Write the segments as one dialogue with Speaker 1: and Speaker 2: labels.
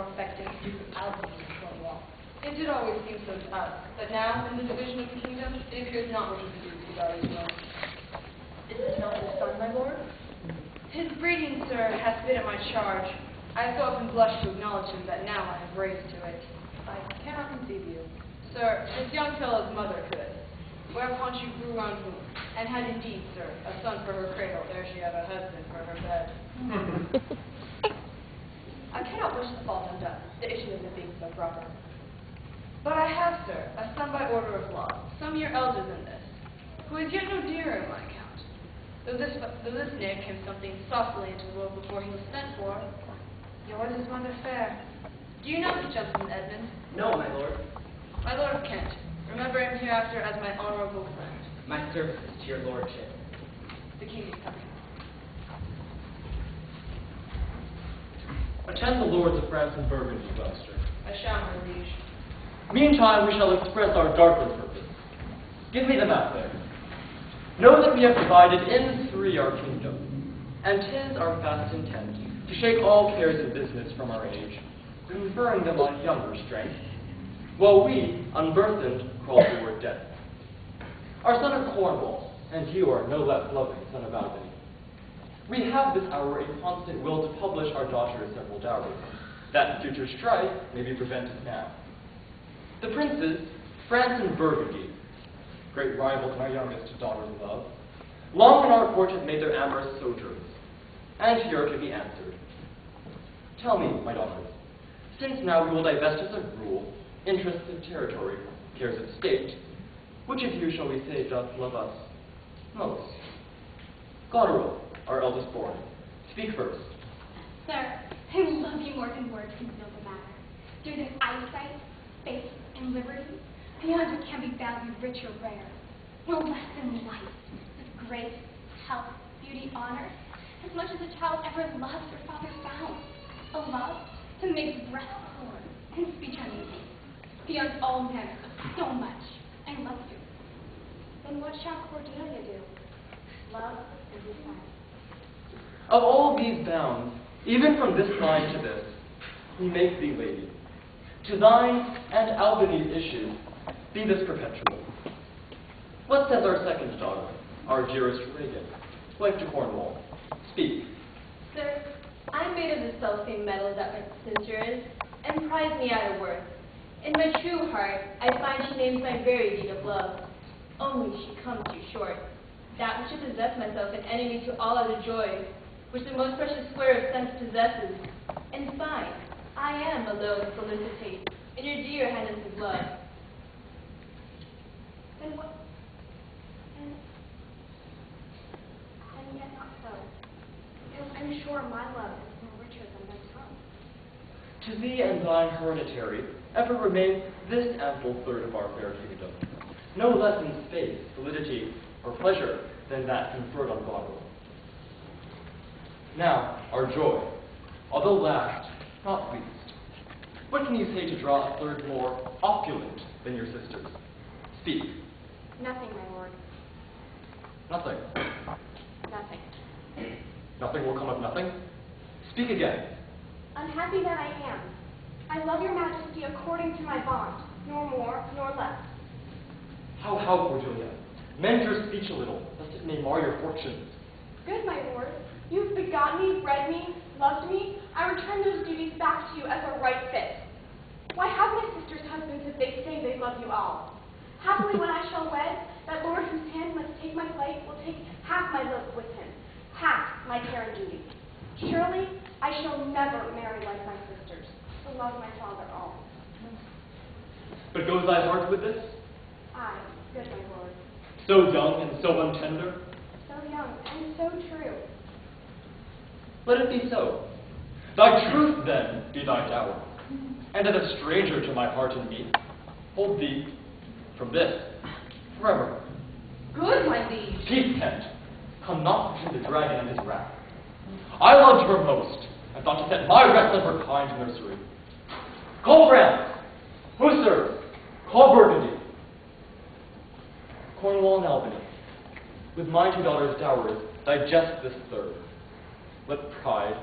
Speaker 1: more effective use of Albany in Cornwall. It did always seem so to us, but now, in the division of the kingdom, it appears not much of the Duke's regarded as well.
Speaker 2: Is this not his son, my lord?
Speaker 1: His breeding, sir, hath been at my charge. I so often blush to acknowledge him that now I have raised to it. I cannot conceive you. Sir, this young fellow's mother could. Whereupon she grew unwomb, and had indeed, sir, a son for her cradle, ere she had a husband for her bed.
Speaker 2: I cannot wish the fault undone, the issue of it being so proper.
Speaker 1: But I have, sir, a son by order of law, some year elder than this, who is yet no dearer in my account. Though this Nick came something softly into the world before he was sent for, yours is mother fair. Do you know this gentleman, Edmund?
Speaker 3: No, my lord.
Speaker 1: My lord of Kent. Remember him hereafter as my honorable friend.
Speaker 3: My services to your lordship.
Speaker 1: The king is coming.
Speaker 4: Attend the lords of France and Burgundy, Buster.
Speaker 1: I shall, my liege.
Speaker 4: Meantime, we shall express our darker purpose. Give me the map there. Know that we have divided in three our kingdom, and 'tis our fast intent to shake all cares of business from our age, conferring them on younger strength, while we, unburthened, crawl toward death. Our son of Cornwall, and you are no less loving son of Albany. We have this hour a constant will to publish our daughter's several dowries, that future strife may be prevented now. The princes, France and Burgundy, great rivals in our youngest daughter's love, long in our court have made their amorous sojourns, and here to be answered. Tell me, my daughters, since now we will divest us of rule, interests of territory, cares of state, which of you shall we say doth love us most? Goneril, our eldest born, speak first.
Speaker 5: Sir, I love you more than words can build a matter. Through than eyesight, faith, and liberty, beyond what can be valued rich or rare. No less than life, with grace, health, beauty, honor, as much as a child ever loves her father found. A love to make breath poor and speech uneasy. Beyond all manner, so much. I love you.
Speaker 2: Then what shall Cordelia do? Love and decide.
Speaker 4: Of all these bounds, even from this line to this, we make thee lady. To thine and Albany's issue, be this perpetual. What says our second daughter, our dearest Regan, wife to Cornwall? Speak.
Speaker 6: Sir, I'm made of the self-same metal that my sister is, and prize me at her worth. In my true heart, I find she names my very deed of love. Only she comes too short. That which I possess myself an enemy to all other joys, which the most precious square of sense possesses. In fine, I am alone felicitate in your dear highness's love.
Speaker 5: Then what? And yet not so. I'm sure my love is more richer than my tongue.
Speaker 4: To thee and thine hereditary ever remain this ample third of our fair kingdom, no less in space, validity, or pleasure than that conferred on Goneril. Now, our joy, although last, not least. What can you say to draw a third more opulent than your sisters? Speak.
Speaker 2: Nothing, my lord.
Speaker 4: Nothing.
Speaker 2: Nothing.
Speaker 4: Nothing will come of nothing? Speak again.
Speaker 5: Unhappy that I am. I love your majesty according to my bond, nor more nor less.
Speaker 4: How, Cordelia? Mend your speech a little, lest it may mar your fortunes.
Speaker 5: Good, my lord. You've begotten me, bred me, loved me. I return those duties back to you as a right fit. Why have my sister's husbands if they say they love you all? Happily, when I shall wed, that lord whose hand must take my place will take half my love with him, half my care and duty. Surely, I shall never marry like my sisters, to love my father all.
Speaker 4: But goes thy heart with this?
Speaker 5: Aye, good my lord.
Speaker 4: So young and so untender?
Speaker 5: So young and so true.
Speaker 4: Let it be so. Thy truth, then, be thy dower, and as a stranger to my heart and me, hold thee from this forever.
Speaker 1: Good, my liege.
Speaker 4: Peace, Kent. Come not between the dragon and his wrath. I loved her most, and thought to set my rest of her kind nursery. Call France. Who serves? Call Burgundy. Cornwall and Albany, with my two daughters' dowers, digest this third. Let pride,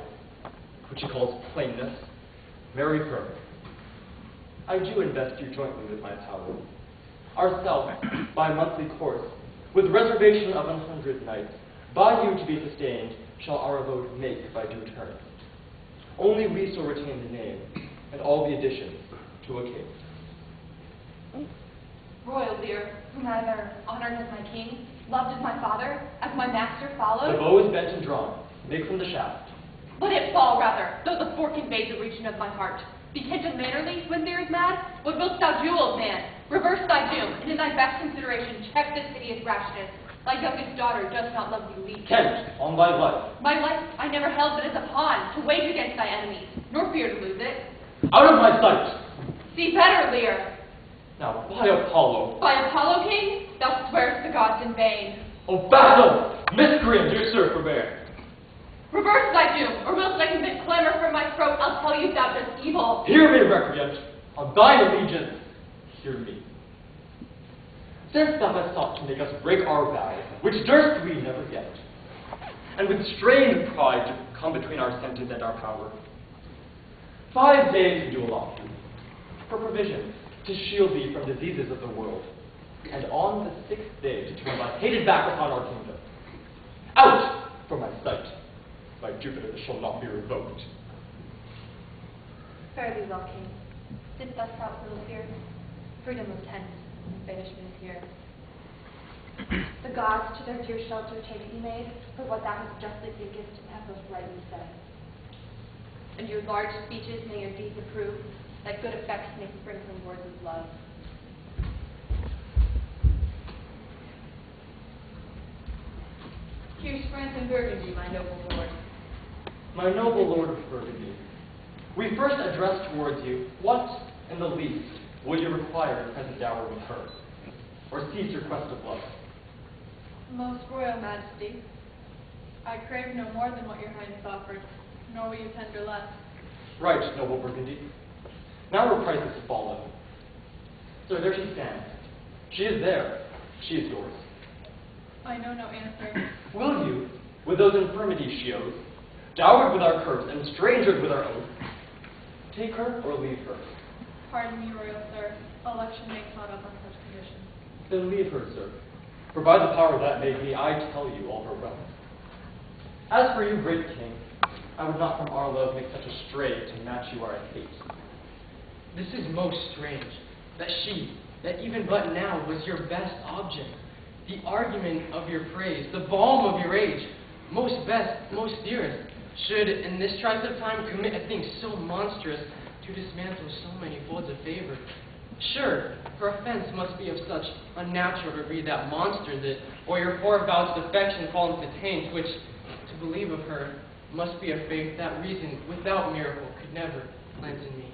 Speaker 4: which he calls plainness, Marry her. I do invest you jointly with my power. Ourselves, by monthly course, with reservation of 100 nights, by you to be sustained, shall our abode make by due turn. Only we shall retain the name, and all the additions to a king.
Speaker 1: Royal Lear, whom I have honored as my king, loved as my father, as my master followed.
Speaker 4: The bow is bent and drawn. Make from the shaft.
Speaker 1: Let it fall, rather, though the fork invade the region of my heart. Be content mannerly when Lear is mad? What wilt thou do, old man? Reverse thy doom, and in thy best consideration check this hideous rashness. Thy youngest daughter does not love thee least.
Speaker 4: Kent, on thy life.
Speaker 1: My life I never held but as a pawn, to wage against thy enemies, nor fear to lose it.
Speaker 4: Out of my sight!
Speaker 1: See better, Lear.
Speaker 4: Now, by Apollo.
Speaker 1: By Apollo, king, thou swearest the gods in vain.
Speaker 4: O battle! Miscreant, do sir forbear.
Speaker 1: Reverse thy doom, or whilst I commit clamor from my throat, I'll tell you thou dost evil.
Speaker 4: Hear me, recreant. On thine allegiance, hear me. Since thou hast sought to make us break our vow, which durst we never get, and with strained pride to come between our sentence and our power, 5 days do allot thee, for provision, to shield thee from diseases of the world, and on the 6th day to turn thy hated back upon our kingdom. Out from my sight! By Jupiter, this shall not be revoked.
Speaker 1: Fare thee well, king. Didst thou sprout little fear? Freedom of tent, and banishment is here.
Speaker 2: The gods to their dear shelter take thee, maid, for what thou hast justly thinkest and hast most rightly said.
Speaker 1: And your large speeches may your deeds approve, that good effects may spring from words of love. Here's France and Burgundy, my noble lord.
Speaker 4: My noble lord of Burgundy, we first address towards you, what, in the least, would you require in present dower with her, or cease your quest of love?
Speaker 1: Most royal majesty, I crave no more than what your highness offered, nor will you tender less.
Speaker 4: Right, noble Burgundy. Now her price is fallen. So there she stands. She is there. She is yours.
Speaker 1: I know no answer.
Speaker 4: Will you, with those infirmities she owes, dowered with our curse and strangered with our oath, take her or leave her?
Speaker 1: Pardon me, royal sir. Election makes not up on such conditions.
Speaker 4: Then leave her, sir. For by the power that made me, I tell you all her wealth. As for you, great king, I would not from our love make such a stray to match you where I hate.
Speaker 3: This is most strange, that she, that even but now was your best object, the argument of your praise, the balm of your age, most best, most dearest, should in this trice of time commit a thing so monstrous to dismantle so many folds of favor. Sure, her offense must be of such unnatural degree that monsters it, or your forevouched affection fall into taint, which, to believe of her, must be a faith that reason without miracle could never plant in me.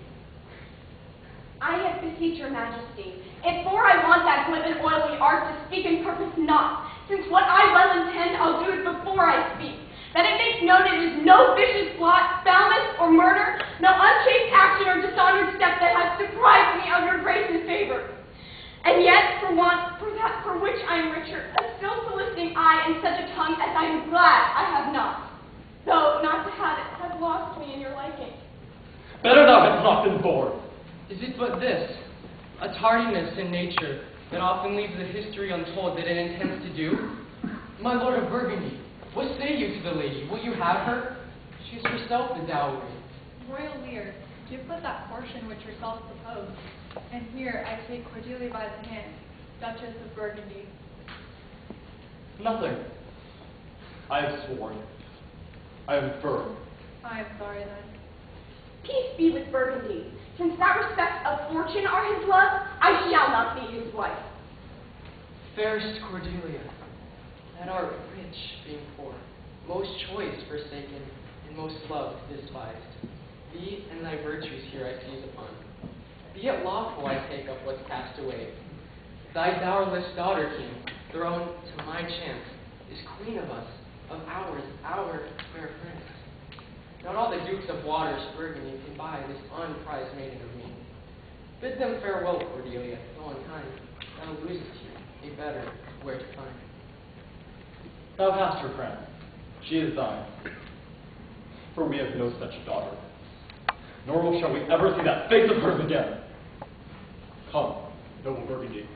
Speaker 2: I yet beseech your majesty, if for I want that glib and oily art to speak and purpose not, since what I well intend I'll do it before I speak, that it makes known it is no vicious plot, foulness, or murder, no unchaste action or dishonored step that has deprived me of your grace and favor. And yet, for that for which I am richer, a still soliciting eye and such a tongue as I am glad I have not, though not to have it has lost me in your liking.
Speaker 4: Better thou hadst not been born.
Speaker 3: Is it but this, a tardiness in nature that often leaves the history untold that it intends to do? My lord of Burgundy, what say you to the lady? Will you have her? She is herself the dowry.
Speaker 1: Royal Lear, give but that portion which yourself proposed, and here I take Cordelia by the hand, Duchess of Burgundy.
Speaker 4: Nothing. I have sworn. I am firm.
Speaker 1: I am sorry then.
Speaker 2: Peace be with Burgundy. Since that respects of fortune are his love, I shall not be his wife.
Speaker 3: Fairest Cordelia, that art rich being poor, most choice forsaken, and most loved despised. Thee and thy virtues here I seize upon. Be it lawful I take up what's cast away. Thy dowerless daughter, king, thrown to my chance, is queen of us, of ours, our fair prince. Not all the dukes of waters Burgundy can buy this unprized maiden of me. Bid them farewell, Cordelia, though unkind. Thou losest here a better where to find.
Speaker 4: Thou hast her, friend. She is thine. For we have no such daughter. nor shall we ever see that face of hers again. Come, noble Burgundy.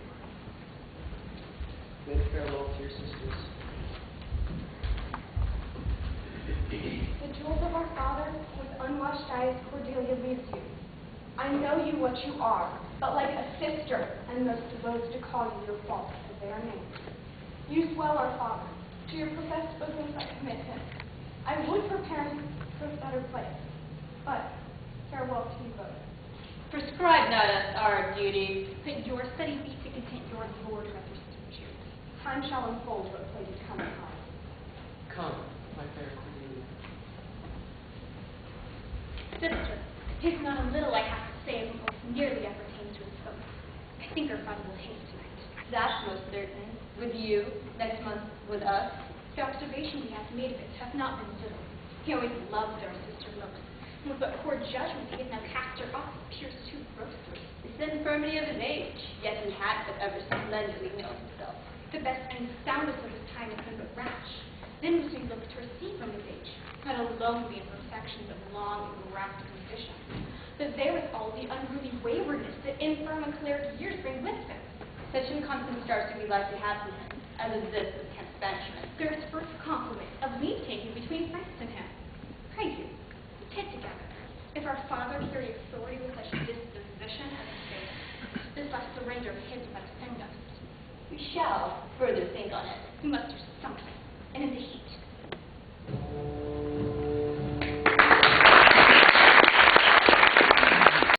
Speaker 3: Bid farewell to your sisters.
Speaker 2: The jewels of our father, with unwashed eyes, Cordelia leaves you. I know you what you are, but like a sister, and most devoted to call you your fault, as they are named. Use well our father. To your professed bosoms I commit him. I would prepare him for a better place, but farewell to you both.
Speaker 6: Prescribe not us our duty.
Speaker 5: Let your study be to content your lord, rather stooges.
Speaker 2: Time shall unfold what places come upon.
Speaker 3: Come, my fair Cordelia.
Speaker 5: Sister, 'tis not a little I have to say of what most nearly appertains to his folk. I think our father will haste tonight.
Speaker 6: That's most certain. With you, next month with us.
Speaker 5: The observation he has made of it hath not been little. He always loved our sister looks, and with but poor judgment he has now cast her off, pierced too grossly.
Speaker 6: It's the infirmity of his age, yet he had but ever slenderly known himself.
Speaker 5: The best and soundest of his time has been but rash. Then was he looked to receive from his age, not alone the imperfections of long and rapt condition, but therewithal the unruly waywardness that infirm and cleric years bring with them.
Speaker 6: Such inconstant stars to be likely have in him, as is this of Kent's banishment.
Speaker 5: There is first compliment of leave taking between friends and him. Pray you, sit together. If our father carry authority with such disposition as his face, this last surrender of his must offend us.
Speaker 6: We shall further think on it.
Speaker 5: We must do something, and in the heat,